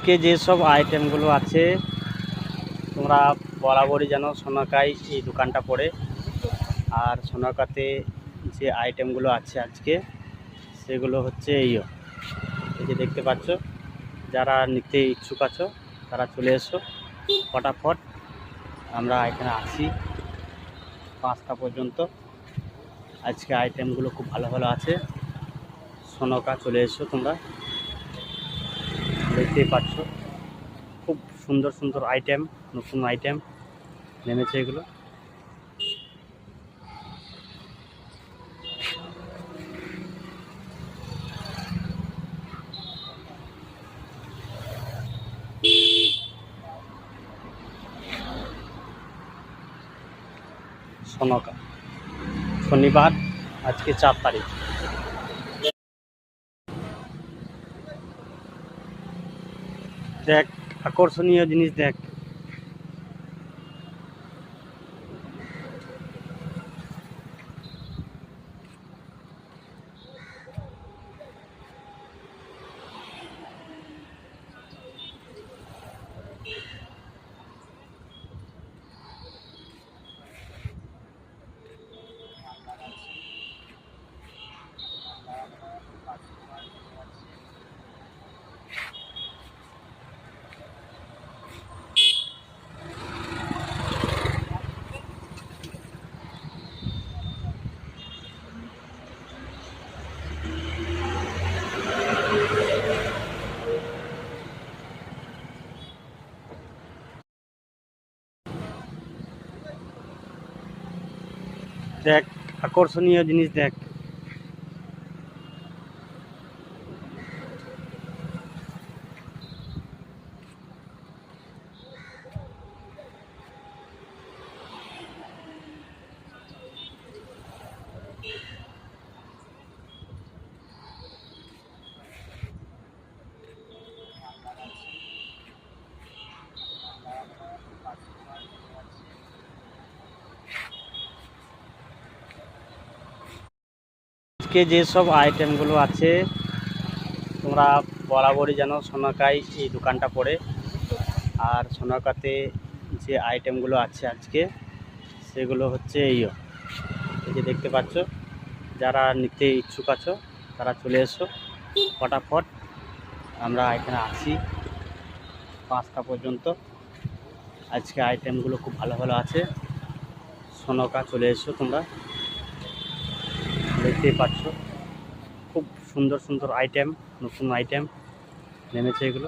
আজকে যেসব আইটেমগুলো আছে তোমরা বরাবরই জানো সোনাকায় এই দোকানটা পড়ে। আর সোনাকাতে যে আইটেমগুলো আছে আজকে সেগুলো হচ্ছে এই যে দেখতে পাচ্ছ। যারা নিতে ইচ্ছুক আছো তারা চলে এসো ফটাফট। আমরা এখানে আসি 5টা পর্যন্ত। আজকে আইটেমগুলো খুব ভালো ভালো আছে। সোনাকা চলে এসো, তোমরা দেখতেই পাচ্ছ খুব সুন্দর সুন্দর আইটেম, নতুন আইটেম নেমেছে এগুলো। সোনাকা শনিবার, আজকে 4 তারিখ। দেখ আকর্ষণীয় জিনিস দেখ। দেখ আকর্ষণীয় জিনিস দেখ। আজকে যেসব আইটেমগুলো আছে তোমরা বরাবরই জানো সোনাকায় এই দোকানটা পড়ে। আর সোনাকাতে যে আইটেমগুলো আছে আজকে সেগুলো হচ্ছে এই যে দেখতে পাচ্ছ। যারা নিতে ইচ্ছুক আছো তারা চলে এসো ফটাফট। আমরা এখানে আসি 5টা পর্যন্ত। আজকে আইটেমগুলো খুব ভালো ভালো আছে। সোনাকা চলে এসো, তোমরা দেখতেই পাচ্ছ খুব সুন্দর সুন্দর আইটেম, নতুন আইটেম নেমেছে এগুলো।